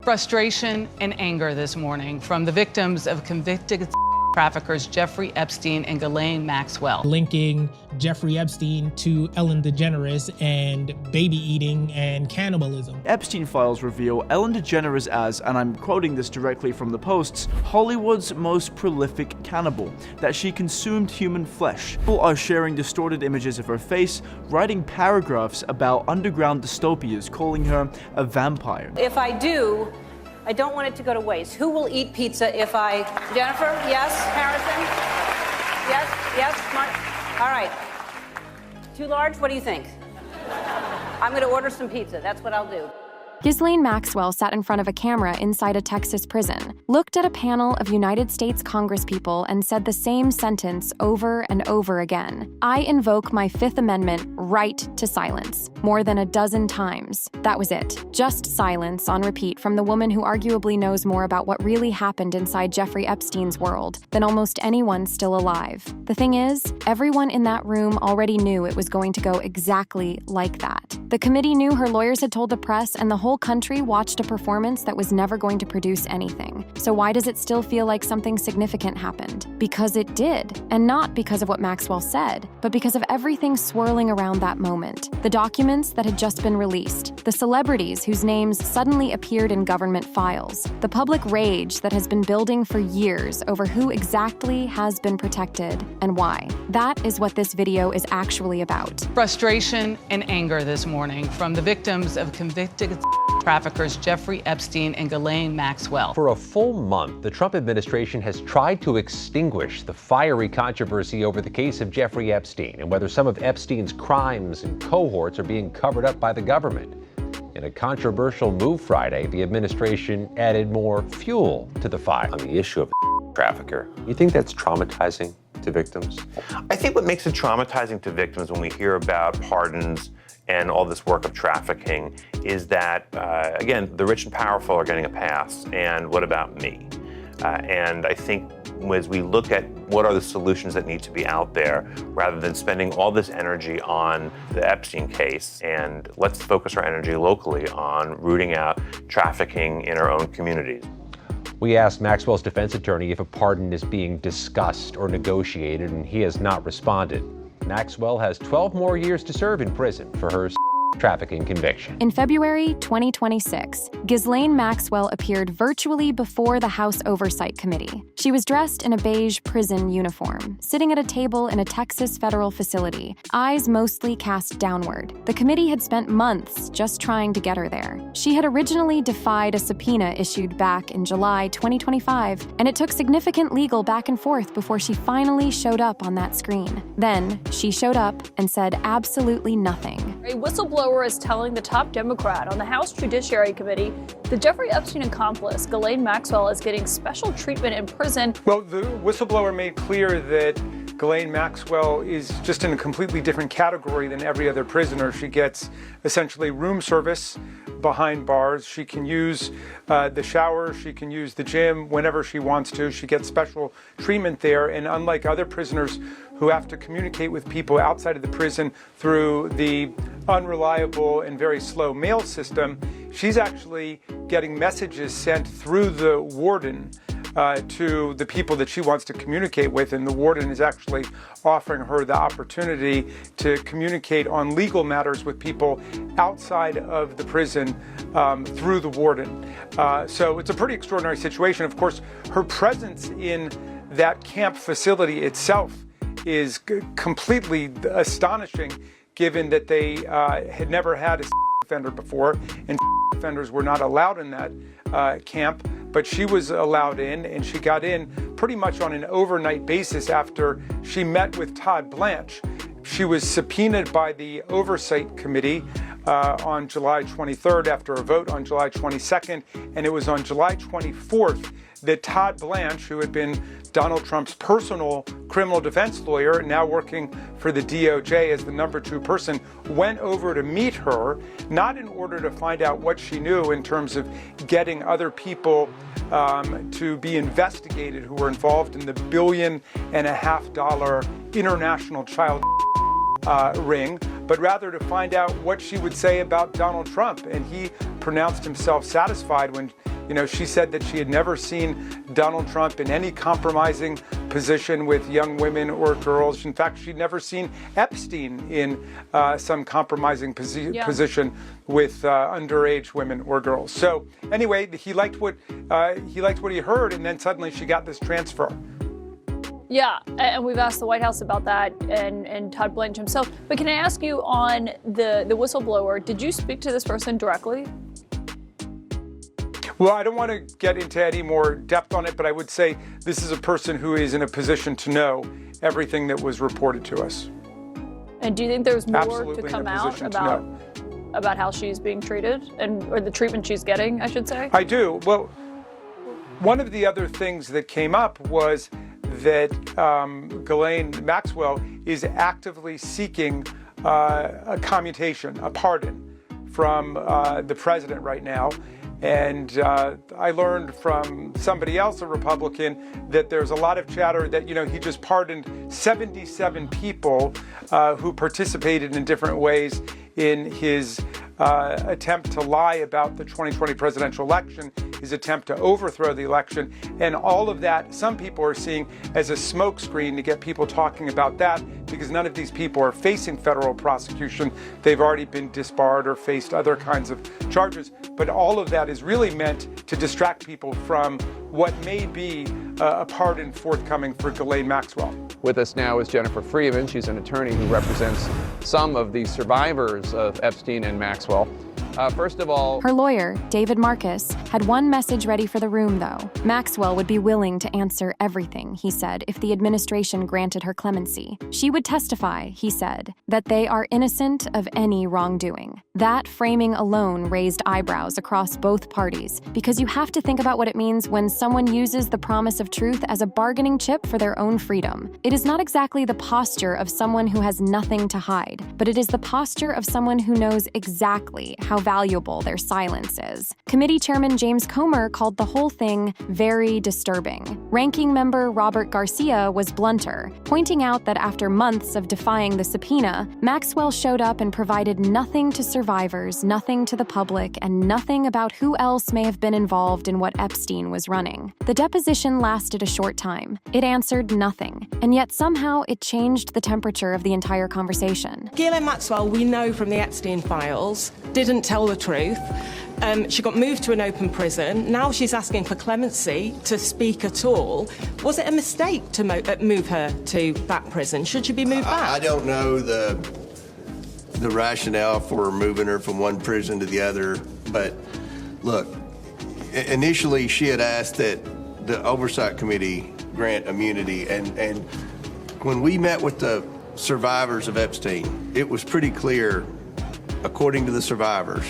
Frustration and anger this morning from the victims of convicted traffickers Jeffrey Epstein and Ghislane Maxwell. Linking Jeffrey Epstein to Ellen DeGeneres and baby eating and cannibalism. Epstein files reveal Ellen DeGeneres as, and I'm quoting this directly from the posts, Hollywood's most prolific cannibal, that she consumed human flesh. People are sharing distorted images of her face, writing paragraphs about underground dystopias, calling her a vampire. If I do, I don't want it to go to waste. Who will eat pizza if I... Jennifer? Yes? Harrison? Yes? Yes? All right. Too large? What do you think? I'm going to order some pizza. That's what I'll do. Ghislaine Maxwell sat in front of a camera inside a Texas prison, looked at a panel of United States congresspeople, and said the same sentence over and over again. I invoke my Fifth Amendment right to silence, more than a dozen times. That was it. Just silence on repeat from the woman who arguably knows more about what really happened inside Jeffrey Epstein's world than almost anyone still alive. The thing is, everyone in that room already knew it was going to go exactly like that. The committee knew her lawyers had told the press, and the whole country watched a performance that was never going to produce anything. So why does it still feel like something significant happened? Because it did. And not because of what Maxwell said, but because of everything swirling around that moment. The documents that had just been released, the celebrities whose names suddenly appeared in government files, the public rage that has been building for years over who exactly has been protected and why. That is what this video is actually about. Frustration and anger this morning from the victims of convicted traffickers Jeffrey Epstein and Ghislaine Maxwell. For a full month, the Trump administration has tried to extinguish the fiery controversy over the case of Jeffrey Epstein and whether some of Epstein's crimes and cohorts are being covered up by the government. In a controversial move Friday, the administration added more fuel to the fire. On the issue of trafficker, you think that's traumatizing to victims? I think what makes it traumatizing to victims when we hear about pardons and all this work of trafficking is that, again, the rich and powerful are getting a pass, and what about me? And I think as we look at what are the solutions that need to be out there, rather than spending all this energy on the Epstein case, and let's focus our energy locally on rooting out trafficking in our own communities. We asked Maxwell's defense attorney if a pardon is being discussed or negotiated, and he has not responded. Maxwell has 12 more years to serve in prison for her trafficking conviction. In February 2026, Ghislaine Maxwell appeared virtually before the House Oversight Committee. She was dressed in a beige prison uniform, sitting at a table in a Texas federal facility, eyes mostly cast downward. The committee had spent months just trying to get her there. She had originally defied a subpoena issued back in July 2025, and it took significant legal back and forth before she finally showed up on that screen. Then, she showed up and said absolutely nothing. A whistleblower is telling the top Democrat on the House Judiciary Committee that Jeffrey Epstein accomplice Ghislaine Maxwell is getting special treatment in prison. Well, the whistleblower made clear that Ghislaine Maxwell is just in a completely different category than every other prisoner. She gets essentially room service behind bars. She can use the shower. She can use the gym whenever she wants to. She gets special treatment there. And unlike other prisoners who have to communicate with people outside of the prison through the unreliable and very slow mail system, she's actually getting messages sent through the warden to the people that she wants to communicate with, and the warden is actually offering her the opportunity to communicate on legal matters with people outside of the prison through the warden. So it's a pretty extraordinary situation. Of course, her presence in that camp facility itself is completely astonishing, given that they had never had a offender before, and offenders were not allowed in that camp. But she was allowed in, and she got in pretty much on an overnight basis after she met with Todd Blanche. She was subpoenaed by the Oversight Committee on July 23rd after a vote on July 22nd, and it was on July 24th that Todd Blanche, who had been Donald Trump's personal criminal defense lawyer, now working for the DOJ as the #2 person, went over to meet her, not in order to find out what she knew in terms of getting other people to be investigated who were involved in the $1.5 billion international child ring, but rather to find out what she would say about Donald Trump. And he pronounced himself satisfied when You know, she said that she had never seen Donald Trump in any compromising position with young women or girls. In fact, she'd never seen Epstein in some compromising position with underage women or girls. So anyway, he liked what he heard, and then suddenly she got this transfer. Yeah, and we've asked the White House about that and Todd Blanche himself. But can I ask you on the whistleblower, did you speak to this person directly? Well, I don't want to get into any more depth on it, but I would say this is a person who is in a position to know everything that was reported to us. And do you think there's more Absolutely to come out about how she's being treated or the treatment she's getting, I should say? I do. Well, one of the other things that came up was that Ghislaine Maxwell is actively seeking a commutation, a pardon from the president right now. And I learned from somebody else, a Republican, that there's a lot of chatter that, you know, he just pardoned 77 people who participated in different ways in his attempt to lie about the 2020 presidential election, his attempt to overthrow the election, and all of that some people are seeing as a smokescreen to get people talking about that, because none of these people are facing federal prosecution. They've already been disbarred or faced other kinds of charges. But all of that is really meant to distract people from what may be a pardon forthcoming for Ghislaine Maxwell. With us now is Jennifer Freeman. She's an attorney who represents some of the survivors of Epstein and Maxwell. First of all, her lawyer, David Marcus, had one message ready for the room, though. Maxwell would be willing to answer everything, he said, if the administration granted her clemency. She would testify, he said, that they are innocent of any wrongdoing. That framing alone raised eyebrows across both parties, because you have to think about what it means when someone uses the promise of truth as a bargaining chip for their own freedom. It is not exactly the posture of someone who has nothing to hide, but it is the posture of someone who knows exactly how valuable their silence is. Committee Chairman James Comer called the whole thing very disturbing. Ranking Member Robert Garcia was blunter, pointing out that after months of defying the subpoena, Maxwell showed up and provided nothing to survivors, nothing to the public, and nothing about who else may have been involved in what Epstein was running. The deposition lasted a short time. It answered nothing, and yet somehow it changed the temperature of the entire conversation. Ghislaine Maxwell, we know from the Epstein files, didn't tell the truth. She got moved to an open prison. Now she's asking for clemency to speak at all. Was it a mistake to move her to that prison? Should she be moved back? I don't know the rationale for moving her from one prison to the other, but look, initially she had asked that the Oversight Committee grant immunity, and when we met with the survivors of Epstein, it was pretty clear, according to the survivors,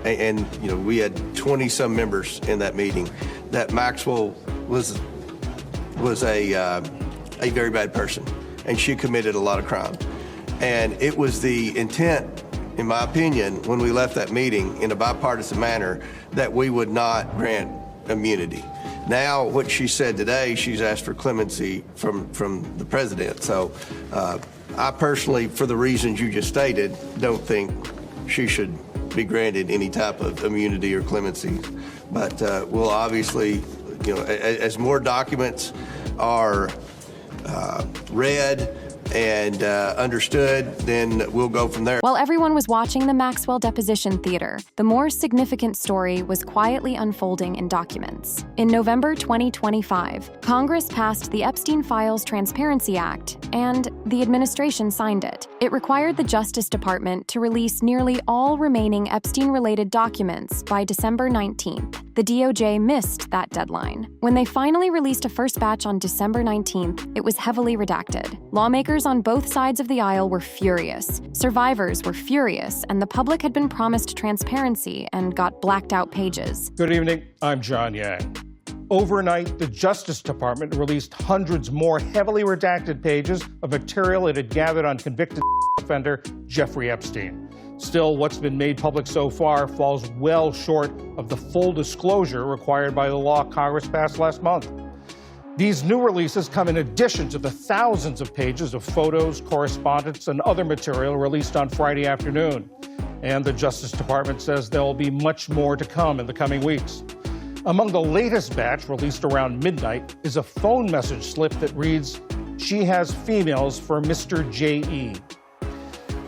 and you know, we had 20-some members in that meeting, that Maxwell was a very bad person, and she committed a lot of crime. And it was the intent, in my opinion, when we left that meeting in a bipartisan manner, that we would not grant immunity. Now, what she said today, she's asked for clemency from the president. So I personally, for the reasons you just stated, don't think she should be granted any type of immunity or clemency. But we'll obviously, you know, as more documents are read and understood, then we'll go from there. While everyone was watching the Maxwell deposition theater, the more significant story was quietly unfolding in documents. In November 2025, Congress passed the Epstein Files Transparency Act, and the administration signed it. It required the Justice Department to release nearly all remaining Epstein-related documents by December 19th. The DOJ missed that deadline. When they finally released a first batch on December 19th, it was heavily redacted. Lawmakers on both sides of the aisle were furious. Survivors were furious, and the public had been promised transparency and got blacked out pages. Good evening, I'm John Yang. Overnight, the Justice Department released hundreds more heavily redacted pages of material it had gathered on convicted offender Jeffrey Epstein. Still, what's been made public so far falls well short of the full disclosure required by the law Congress passed last month. These new releases come in addition to the thousands of pages of photos, correspondence, and other material released on Friday afternoon. And the Justice Department says there will be much more to come in the coming weeks. Among the latest batch, released around midnight, is a phone message slip that reads, "She has females for Mr. J.E."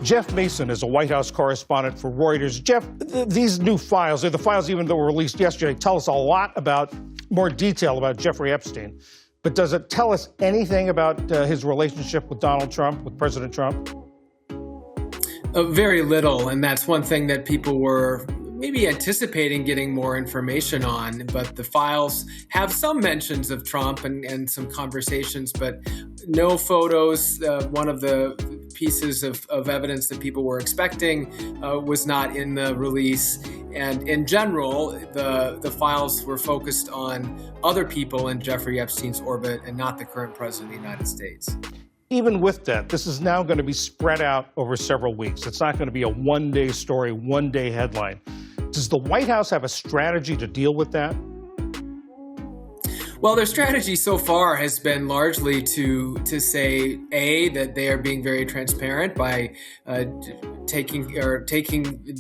Jeff Mason is a White House correspondent for Reuters. Jeff, these new files, or the files even that were released yesterday, tell us a lot about, more detail about Jeffrey Epstein. But does it tell us anything about his relationship with Donald Trump, with President Trump? Very little, and that's one thing that people were maybe anticipating getting more information on, but the files have some mentions of Trump and some conversations, but no photos. One of the pieces of evidence that people were expecting was not in the release. And in general, the files were focused on other people in Jeffrey Epstein's orbit and not the current president of the United States. Even with that, this is now going to be spread out over several weeks. It's not going to be a one-day story, one-day headline. Does the White House have a strategy to deal with that? Well, their strategy so far has been largely to say, A, that they are being very transparent by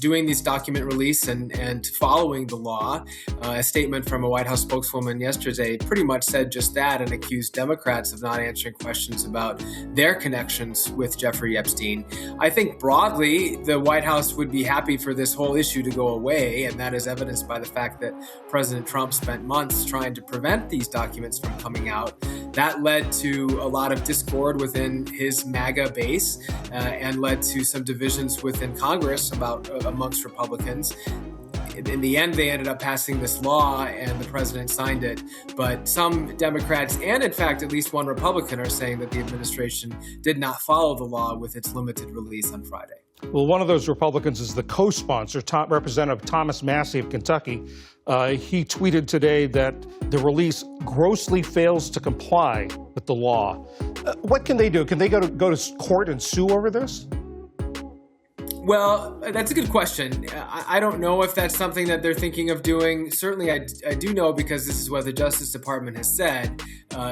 doing these document release and following the law. A statement from a White House spokeswoman yesterday pretty much said just that and accused Democrats of not answering questions about their connections with Jeffrey Epstein. I think broadly, the White House would be happy for this whole issue to go away, and that is evidenced by the fact that President Trump spent months trying to prevent these documents from coming out. That led to a lot of discord within his MAGA base and led to some divisions within Congress amongst Republicans. In the end, they ended up passing this law and the president signed it. But some Democrats and, in fact, at least one Republican are saying that the administration did not follow the law with its limited release on Friday. Well, one of those Republicans is the co-sponsor, Representative Thomas Massie of Kentucky. He tweeted today that the release grossly fails to comply with the law. What can they do? Can they go to court and sue over this? Well, that's a good question. I don't know if that's something that they're thinking of doing. Certainly, I do know, because this is what the Justice Department has said,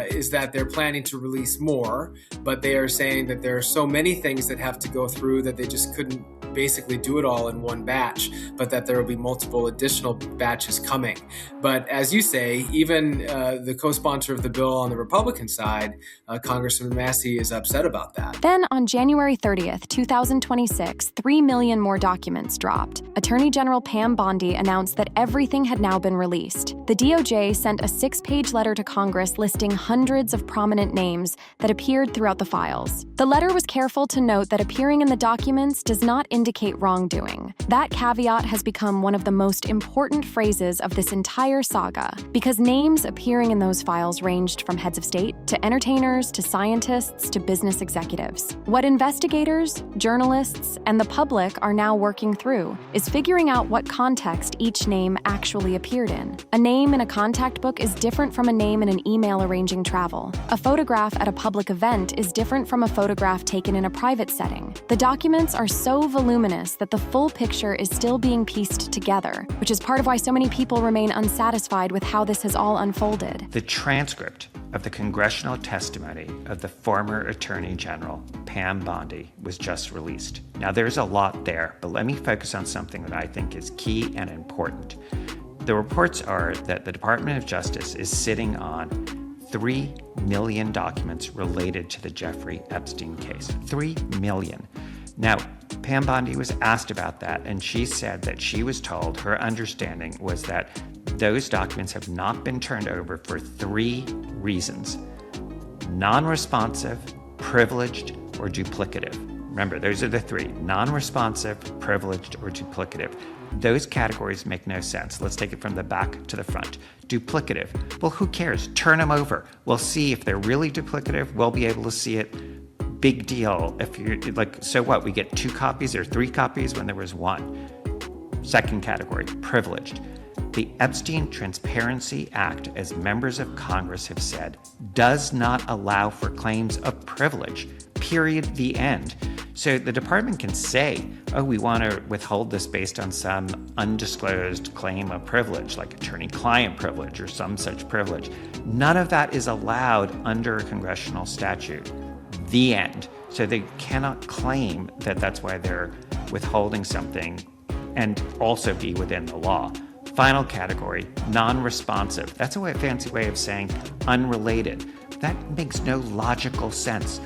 is that they're planning to release more, but they are saying that there are so many things that have to go through that they just couldn't basically do it all in one batch, but that there will be multiple additional batches coming. But as you say, even the co-sponsor of the bill on the Republican side, Congressman Massie, is upset about that. Then on January 30th, 2026, 3 million more documents dropped. Attorney General Pam Bondi announced that everything had now been released. The DOJ sent a 6-page letter to Congress listing hundreds of prominent names that appeared throughout the files. The letter was careful to note that appearing in the documents does not indicate wrongdoing. That caveat has become one of the most important phrases of this entire saga, because names appearing in those files ranged from heads of state to entertainers to scientists to business executives. What investigators, journalists, and the public are now working through is figuring out what context each name actually appeared in. A name in a contact book is different from a name in an email arranging travel. A photograph at a public event is different from a photograph taken in a private setting. The documents are so voluminous that the full picture is still being pieced together, which is part of why so many people remain unsatisfied with how this has all unfolded. The transcript of the congressional testimony of the former Attorney General, Pam Bondi, was just released. Now, there's a lot there, but let me focus on something that I think is key and important. The reports are that the Department of Justice is sitting on 3 million documents related to the Jeffrey Epstein case. 3 million. Now, Pam Bondi was asked about that, and she said that she was told, her understanding was that those documents have not been turned over for 3 reasons: non-responsive, privileged, or duplicative. Remember, those are the 3: non-responsive, privileged, or duplicative. Those categories make no sense. Let's take it from the back to the front. Duplicative. Well, who cares? Turn them over. We'll see if they're really duplicative. We'll be able to see it. Big deal. If you're like, so what? We get 2 copies or 3 copies when there was 1. Second category, privileged. The Epstein Transparency Act, as members of Congress have said, does not allow for claims of privilege. Period. The end. So the department can say, oh, we want to withhold this based on some undisclosed claim of privilege, like attorney-client privilege or some such privilege. None of that is allowed under a congressional statute. The end. So they cannot claim that that's why they're withholding something and also be within the law. Final category, non-responsive. That's a fancy way of saying unrelated. That makes no logical sense.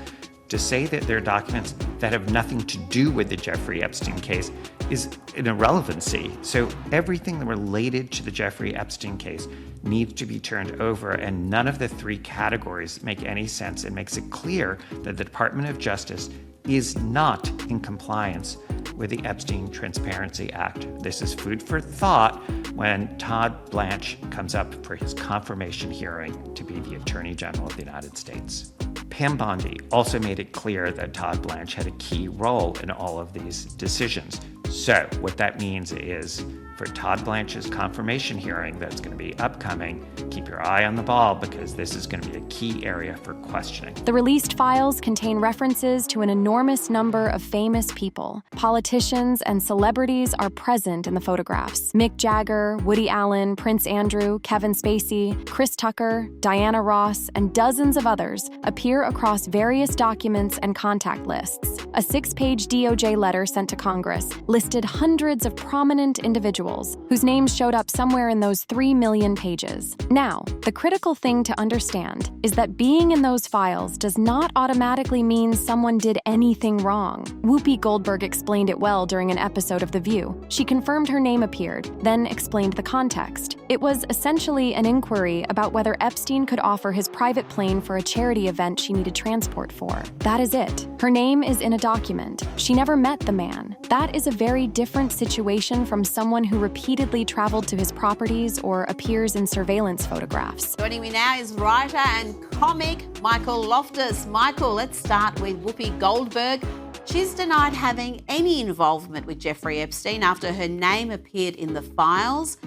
To say that there are documents that have nothing to do with the Jeffrey Epstein case is an irrelevancy. So everything related to the Jeffrey Epstein case needs to be turned over, and none of the three categories make any sense. It makes it clear that the Department of Justice is not in compliance with the Epstein Transparency Act. This is food for thought when Todd Blanche comes up for his confirmation hearing to be the Attorney General of the United States. Pam Bondi also made it clear that Todd Blanche had a key role in all of these decisions. So what that means is, for Todd Blanche's confirmation hearing that's going to be upcoming, keep your eye on the ball, because this is going to be a key area for questioning. The released files contain references to an enormous number of famous people. Politicians and celebrities are present in the photographs. Mick Jagger, Woody Allen, Prince Andrew, Kevin Spacey, Chris Tucker, Diana Ross, and dozens of others appear across various documents and contact lists. A 6-page DOJ letter sent to Congress listed hundreds of prominent individuals whose names showed up somewhere in those 3 million pages. Now, the critical thing to understand is that being in those files does not automatically mean someone did anything wrong. Whoopi Goldberg explained it well during an episode of The View. She confirmed her name appeared, then explained the context. It was essentially an inquiry about whether Epstein could offer his private plane for a charity event she needed transport for. That is it. Her name is in a document. She never met the man. That is a very different situation from someone who repeatedly traveled to his properties or appears in surveillance photographs. Joining me now is writer and comic Michael Loftus. Michael, let's start with Whoopi Goldberg. She's denied having any involvement with Jeffrey Epstein after her name appeared in the files.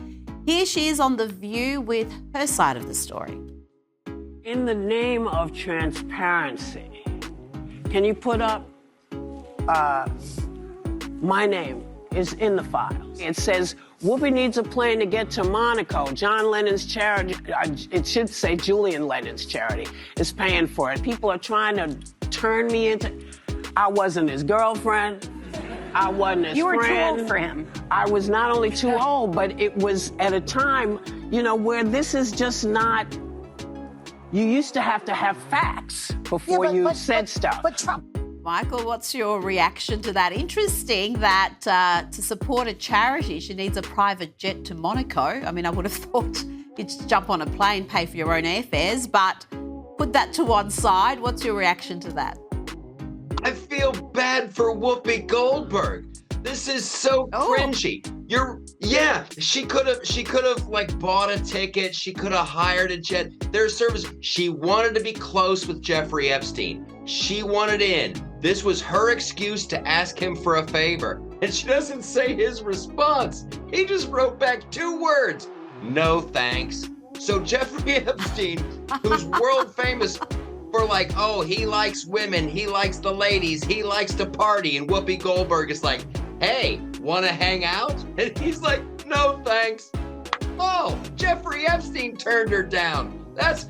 Here she is on The View with her side of the story. In the name of transparency, can you put up my name is in the files. It says, Whoopi needs a plane to get to Monaco. John Lennon's charity, it should say Julian Lennon's charity, is paying for it. People are trying to turn me into, I wasn't his girlfriend. I wasn't his friend. You were too old for him. I was not only too old, but it was at a time, where this is just not, you used to have facts before you said stuff. But Trump. Michael, what's your reaction to that? Interesting that to support a charity, she needs a private jet to Monaco. I mean, I would have thought you'd jump on a plane, pay for your own airfares, but put that to one side. What's your reaction to that? I feel bad for Whoopi Goldberg. This is so cringy. She could have bought a ticket. She could have hired a jet. There's service. She wanted to be close with Jeffrey Epstein. She wanted in. This was her excuse to ask him for a favor. And she doesn't say his response. He just wrote back 2 words. No thanks. So Jeffrey Epstein, who's world famous for he likes women, he likes the ladies, he likes to party, and Whoopi Goldberg is like, hey, wanna hang out? And he's like, no thanks. Oh, Jeffrey Epstein turned her down.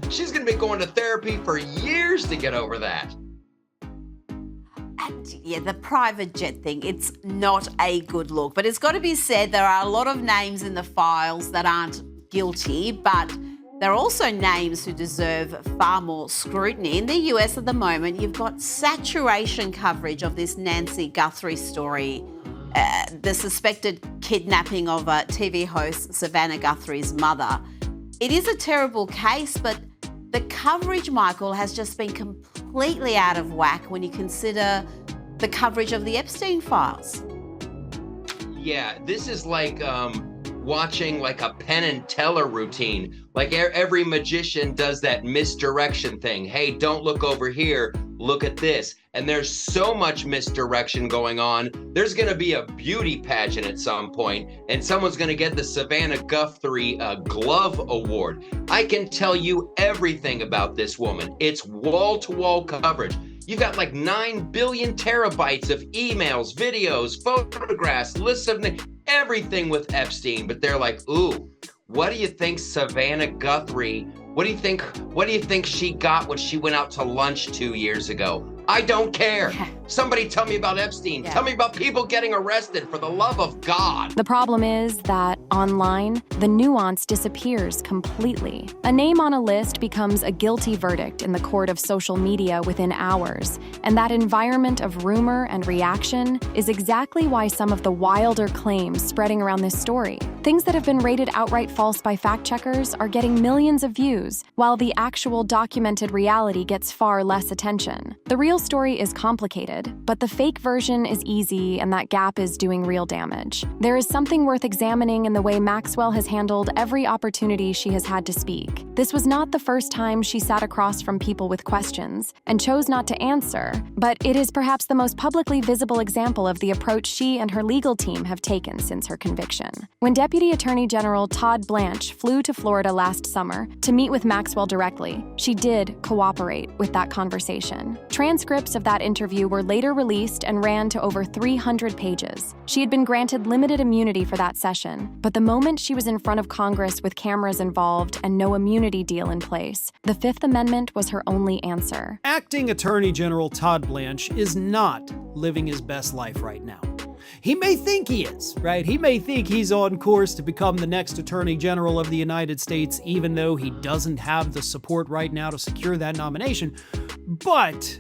She's gonna be going to therapy for years to get over that. And the private jet thing, it's not a good look. But it's got to be said, there are a lot of names in the files that aren't guilty, but there are also names who deserve far more scrutiny. In the US at the moment, you've got saturation coverage of this Nancy Guthrie story, the suspected kidnapping of TV host Savannah Guthrie's mother. It is a terrible case, but the coverage, Michael, has just been completely out of whack when you consider the coverage of the Epstein files. Yeah, this is like watching a Penn and Teller routine. Every magician does that misdirection thing. Hey, don't look over here, look at this. And there's so much misdirection going on. There's gonna be a beauty pageant at some point, and someone's gonna get the Savannah Guthrie Glove Award. I can tell you everything about this woman. It's wall-to-wall coverage. You've got 9 billion terabytes of emails, videos, photographs, lists of everything with Epstein, but they're like, ooh, what do you think Savannah Guthrie, what do you think she got when she went out to lunch 2 years ago? I don't care. Somebody tell me about Epstein. Tell me about people getting arrested, for the love of God. The problem is that online, the nuance disappears completely. A name on a list becomes a guilty verdict in the court of social media within hours, and that environment of rumor and reaction is exactly why some of the wilder claims spreading around this story, things that have been rated outright false by fact checkers, are getting millions of views, while the actual documented reality gets far less attention. The real story is complicated, but the fake version is easy, and that gap is doing real damage. There is something worth examining in the way Maxwell has handled every opportunity she has had to speak. This was not the first time she sat across from people with questions and chose not to answer, but it is perhaps the most publicly visible example of the approach she and her legal team have taken since her conviction. When Deputy Attorney General Todd Blanche flew to Florida last summer to meet with Maxwell directly, she did cooperate with that conversation. Transcripts of that interview were later released and ran to over 300 pages. She had been granted limited immunity for that session, but the moment she was in front of Congress with cameras involved and no immunity deal in place, the Fifth Amendment was her only answer. Acting Attorney General Todd Blanche is not living his best life right now. He may think he is, right? He may think he's on course to become the next Attorney General of the United States, even though he doesn't have the support right now to secure that nomination. But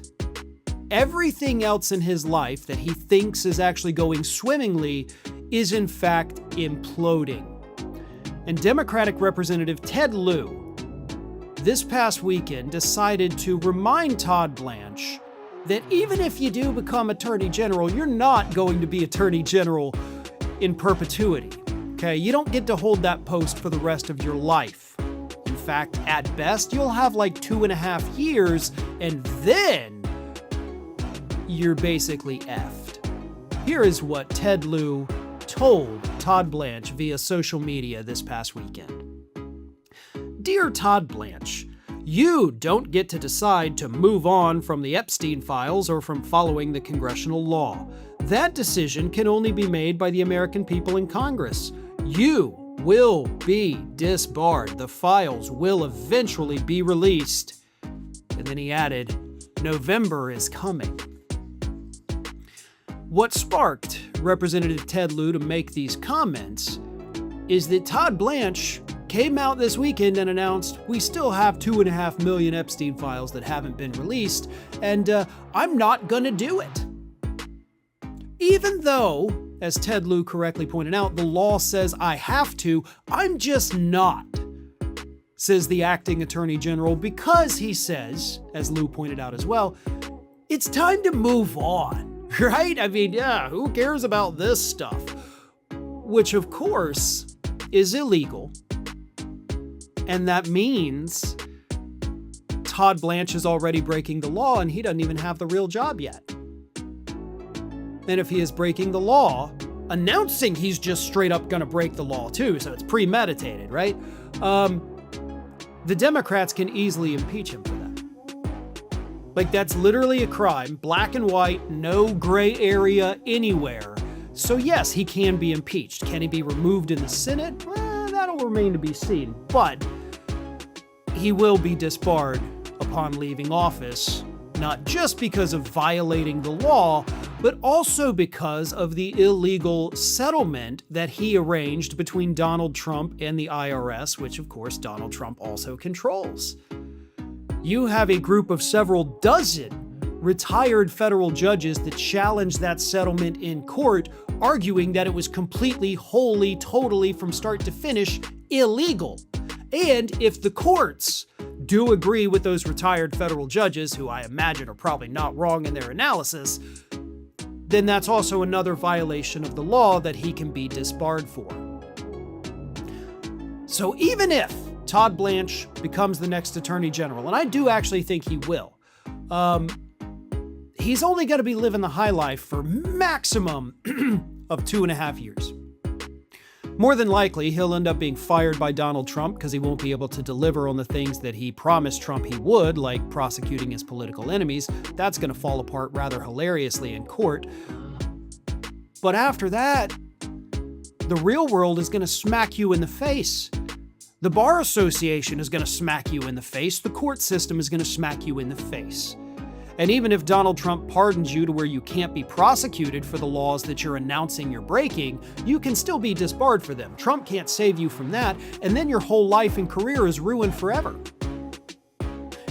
everything else in his life that he thinks is actually going swimmingly is in fact imploding. And Democratic Representative Ted Lieu, this past weekend, decided to remind Todd Blanche that even if you do become Attorney General, you're not going to be Attorney General in perpetuity, okay? You don't get to hold that post for the rest of your life. In fact, at best, you'll have like 2.5 years, and then you're basically effed. Here is what Ted Lieu told Todd Blanche via social media this past weekend. Dear Todd Blanche, you don't get to decide to move on from the Epstein files or from following the congressional law. That decision can only be made by the American people in Congress. You will be disbarred. The files will eventually be released. And then he added, November is coming. What sparked Representative Ted Lieu to make these comments is that Todd Blanche came out this weekend and announced, we still have 2.5 million Epstein files that haven't been released, and I'm not gonna do it. Even though, as Ted Lieu correctly pointed out, the law says I have to, I'm just not, says the acting Attorney General, because he says, as Lieu pointed out as well, it's time to move on, right? I mean, yeah, who cares about this stuff? Which, of course, is illegal. And that means Todd Blanche is already breaking the law, and he doesn't even have the real job yet. And if he is breaking the law, announcing he's just straight up gonna break the law too, so it's premeditated, right? The Democrats can easily impeach him for that. Like, that's literally a crime, black and white, no gray area anywhere. So yes, he can be impeached. Can he be removed in the Senate? That'll remain to be seen, but he will be disbarred upon leaving office, not just because of violating the law, but also because of the illegal settlement that he arranged between Donald Trump and the IRS, which of course Donald Trump also controls. You have a group of several dozen retired federal judges that challenged that settlement in court, arguing that it was completely, wholly, totally, from start to finish, illegal. And if the courts do agree with those retired federal judges, who I imagine are probably not wrong in their analysis, then that's also another violation of the law that he can be disbarred for. So even if Todd Blanche becomes the next Attorney General, and I do actually think he will, he's only going to be living the high life for maximum of 2.5 years. More than likely, he'll end up being fired by Donald Trump because he won't be able to deliver on the things that he promised Trump he would, like prosecuting his political enemies. That's going to fall apart rather hilariously in court. But after that, the real world is going to smack you in the face. The Bar Association is going to smack you in the face. The court system is going to smack you in the face. And even if Donald Trump pardons you to where you can't be prosecuted for the laws that you're announcing you're breaking, you can still be disbarred for them. Trump can't save you from that, and then your whole life and career is ruined forever.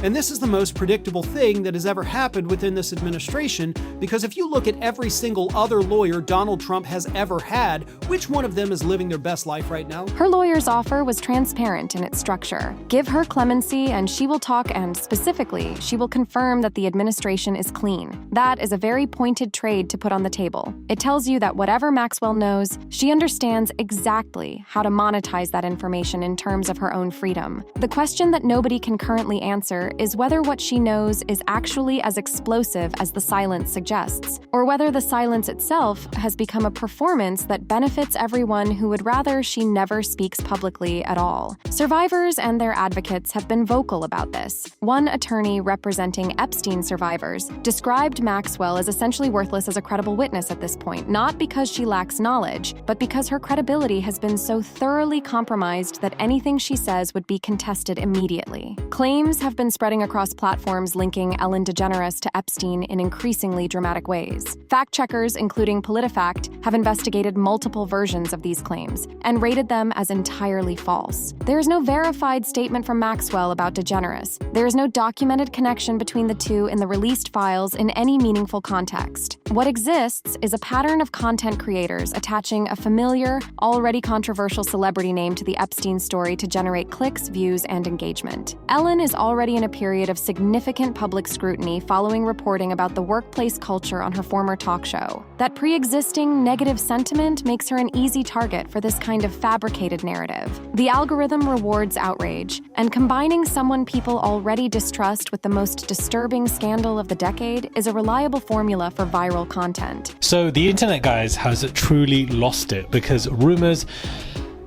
And this is the most predictable thing that has ever happened within this administration, because if you look at every single other lawyer Donald Trump has ever had, which one of them is living their best life right now? Her lawyer's offer was transparent in its structure. Give her clemency and she will talk, and specifically, she will confirm that the administration is clean. That is a very pointed trade to put on the table. It tells you that whatever Maxwell knows, she understands exactly how to monetize that information in terms of her own freedom. The question that nobody can currently answer is whether what she knows is actually as explosive as the silence suggests, or whether the silence itself has become a performance that benefits everyone who would rather she never speaks publicly at all. Survivors and their advocates have been vocal about this. One attorney representing Epstein survivors described Maxwell as essentially worthless as a credible witness at this point, not because she lacks knowledge, but because her credibility has been so thoroughly compromised that anything she says would be contested immediately. Claims have been spreading across platforms linking Ellen DeGeneres to Epstein in increasingly dramatic ways. Fact-checkers, including PolitiFact, have investigated multiple versions of these claims and rated them as entirely false. There is no verified statement from Maxwell about DeGeneres. There is no documented connection between the two in the released files in any meaningful context. What exists is a pattern of content creators attaching a familiar, already controversial celebrity name to the Epstein story to generate clicks, views, and engagement. Ellen is already in a period of significant public scrutiny following reporting about the workplace culture on her former talk show. That pre-existing negative sentiment makes her an easy target for this kind of fabricated narrative. The algorithm rewards outrage, and combining someone people already distrust with the most disturbing scandal of the decade is a reliable formula for viral content. So the internet, guys, has truly lost it, because rumors,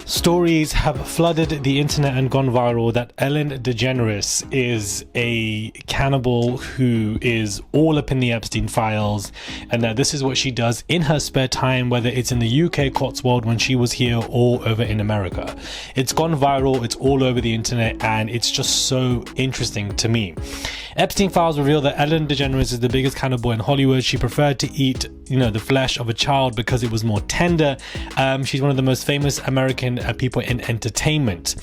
stories have flooded the internet and gone viral that Ellen DeGeneres is a cannibal who is all up in the Epstein files, and that this is what she does in her spare time, whether it's in the UK Cotswold when she was here or over in America. It's gone viral, it's all over the internet, and it's just so interesting to me. Epstein files reveal that Ellen DeGeneres is the biggest cannibal in Hollywood. She preferred to eat, the flesh of a child because it was more tender. She's one of the most famous American people in entertainment.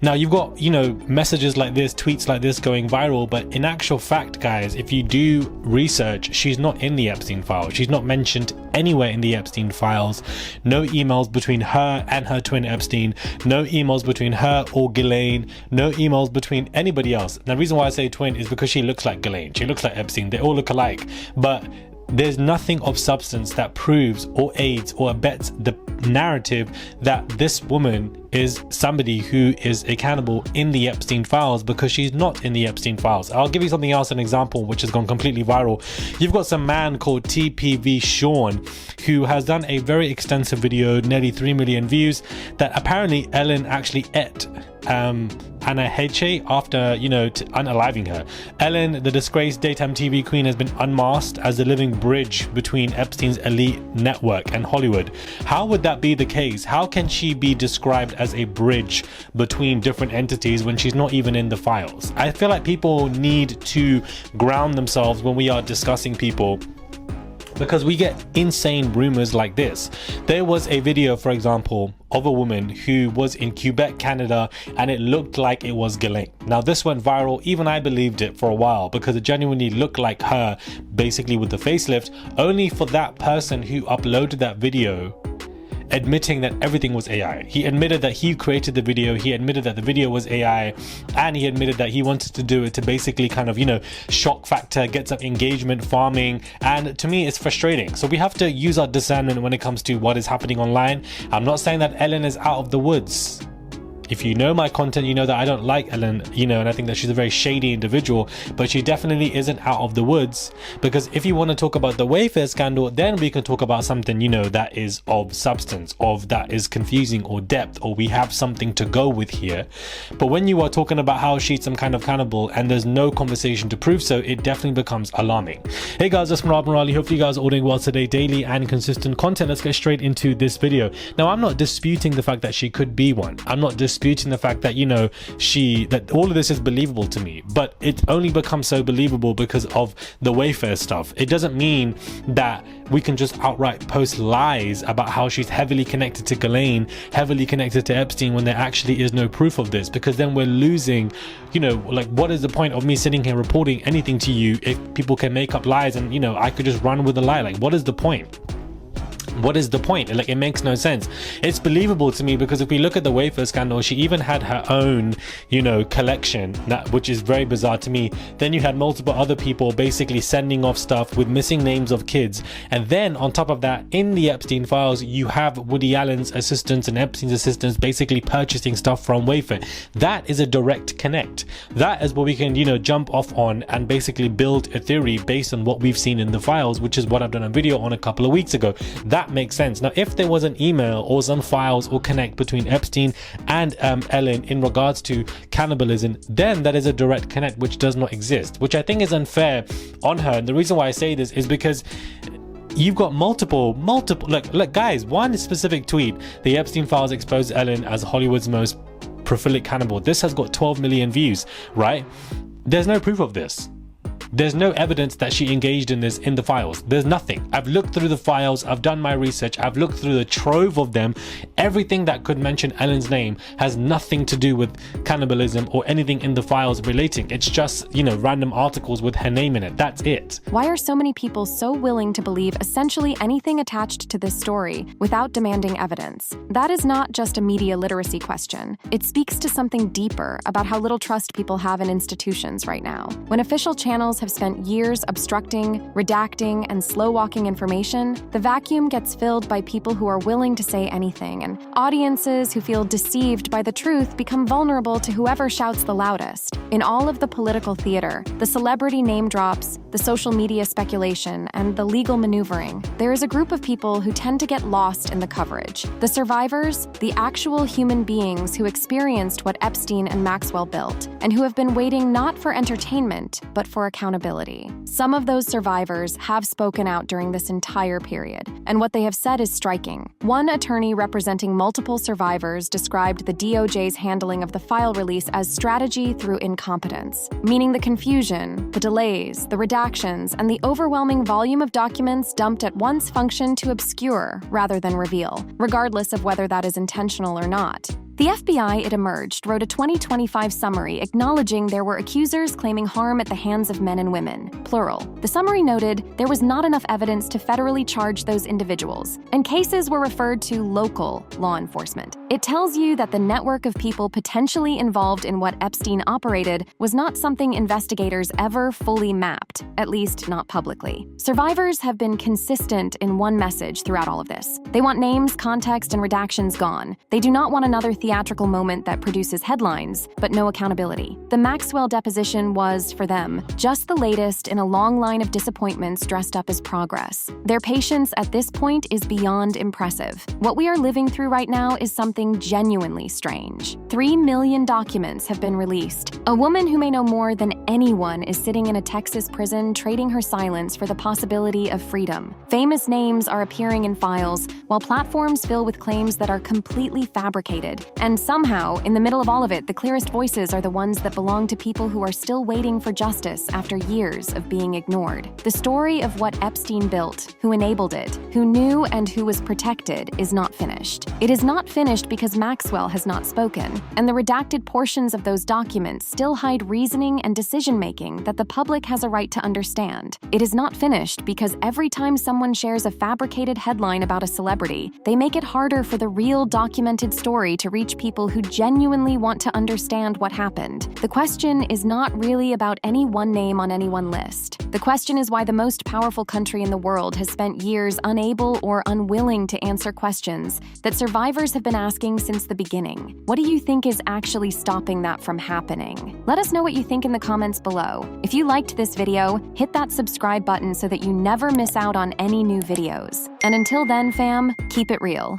Now you've got, messages like this, tweets like this going viral, but in actual fact, guys, if you do research, she's not in the Epstein files. She's not mentioned anywhere in the Epstein files. No emails between her and her twin Epstein. No emails between her or Ghislaine. No emails between anybody else. Now the reason why I say twin is because she looks like Ghislaine. She looks like Epstein. They all look alike, but there's nothing of substance that proves or aids or abets the narrative that this woman is somebody who is a cannibal in the Epstein files, because she's not in the Epstein files. I'll give you something else, an example which has gone completely viral. You've got some man called TPV Sean who has done a very extensive video, nearly 3 million views, that apparently Ellen actually ate Anna Heche after, unaliving her. Ellen, the disgraced daytime TV queen, has been unmasked as the living bridge between Epstein's elite network and Hollywood. How would that be the case? How can she be described as a bridge between different entities when she's not even in the files? I feel like people need to ground themselves when we are discussing people, because we get insane rumors like this. There was a video, for example, of a woman who was in Quebec, Canada, and it looked like it was Ghislaine. Now this went viral, even I believed it for a while, because it genuinely looked like her, basically with the facelift, only for that person who uploaded that video admitting that everything was AI. He admitted that he created the video, he admitted that the video was AI, and he admitted that he wanted to do it to basically kind of, shock factor, get some engagement, farming, and to me it's frustrating. So we have to use our discernment when it comes to what is happening online. I'm not saying that Ellen is out of the woods. If you know my content, you know that I don't like Ellen, and I think that she's a very shady individual, but she definitely isn't out of the woods, because if you want to talk about the Wayfair scandal, then we can talk about something, that is of substance, that is confusing or depth, or we have something to go with here. But when you are talking about how she's some kind of cannibal and there's no conversation to prove so, it definitely becomes alarming. Hey guys, it's Rob Morali. Hopefully you guys are all doing well today. Daily and consistent content. Let's get straight into this video. Now, I'm not disputing the fact that she could be one. I'm not disputing disputing the fact that, you know, that all of this is believable to me, but it only becomes so believable because of the Wayfair stuff. It doesn't mean that we can just outright post lies about how she's heavily connected to Ghislaine, heavily connected to Epstein, when there actually is no proof of this, because then we're losing, you know, like, what is the point of me sitting here reporting anything to you if people can make up lies and, you know, I could just run with a lie? Like, what is the point? What is the point? Like, it makes no sense. It's believable to me because if we look at the Wayfair scandal, she even had her own, you know, collection, which is very bizarre to me. Then you had multiple other people basically sending off stuff with missing names of kids. And then on top of that, in the Epstein files, you have Woody Allen's assistants and Epstein's assistants basically purchasing stuff from Wayfair. That is a direct connect. That is what we can, you know, jump off on and basically build a theory based on what we've seen in the files, which is what I've done a video on a couple of weeks ago. That makes sense. Now, if there was an email or some files or connect between Epstein and Ellen in regards to cannibalism, then that is a direct connect, which does not exist, which I think is unfair on her. And the reason why I say this is because you've got multiple look guys, one specific tweet: the Epstein files exposed Ellen as Hollywood's most prolific cannibal. This has got 12 million views, right? There's no proof of this. There's no evidence that she engaged in this in the files. There's nothing. I've looked through the files, I've done my research, I've looked through the trove of them. Everything that could mention Ellen's name has nothing to do with cannibalism or anything in the files relating. It's just, you know, random articles with her name in it. That's it. Why are so many people so willing to believe essentially anything attached to this story without demanding evidence? That is not just a media literacy question. It speaks to something deeper about how little trust people have in institutions right now. When official channels have spent years obstructing, redacting, and slow-walking information, the vacuum gets filled by people who are willing to say anything, and audiences who feel deceived by the truth become vulnerable to whoever shouts the loudest. In all of the political theater, the celebrity name drops, the social media speculation, and the legal maneuvering, there is a group of people who tend to get lost in the coverage. The survivors, the actual human beings who experienced what Epstein and Maxwell built, and who have been waiting not for entertainment, but for accountability. Some of those survivors have spoken out during this entire period, and what they have said is striking. One attorney representing multiple survivors described the DOJ's handling of the file release as strategy through incompetence, meaning the confusion, the delays, the redactions, and the overwhelming volume of documents dumped at once function to obscure rather than reveal, regardless of whether that is intentional or not. The FBI, it emerged, wrote a 2025 summary acknowledging there were accusers claiming harm at the hands of men and women, plural. The summary noted there was not enough evidence to federally charge those individuals, and cases were referred to local law enforcement. It tells you that the network of people potentially involved in what Epstein operated was not something investigators ever fully mapped, at least not publicly. Survivors have been consistent in one message throughout all of this. They want names, context, and redactions gone. They do not want another theatrical moment that produces headlines, but no accountability. The Maxwell deposition was, for them, just the latest in a long line of disappointments dressed up as progress. Their patience at this point is beyond impressive. What we are living through right now is something genuinely strange. 3 million documents have been released. A woman who may know more than anyone is sitting in a Texas prison trading her silence for the possibility of freedom. Famous names are appearing in files, while platforms fill with claims that are completely fabricated. And somehow, in the middle of all of it, the clearest voices are the ones that belong to people who are still waiting for justice after years of being ignored. The story of what Epstein built, who enabled it, who knew and who was protected, is not finished. It is not finished because Maxwell has not spoken, and the redacted portions of those documents still hide reasoning and decision-making that the public has a right to understand. It is not finished because every time someone shares a fabricated headline about a celebrity, they make it harder for the real documented story to reach people who genuinely want to understand what happened. The question is not really about any one name on any one list. The question is why the most powerful country in the world has spent years unable or unwilling to answer questions that survivors have been asking since the beginning. What do you think is actually stopping that from happening? Let us know what you think in the comments below. If you liked this video, hit that subscribe button so that you never miss out on any new videos. And until then, fam, keep it real.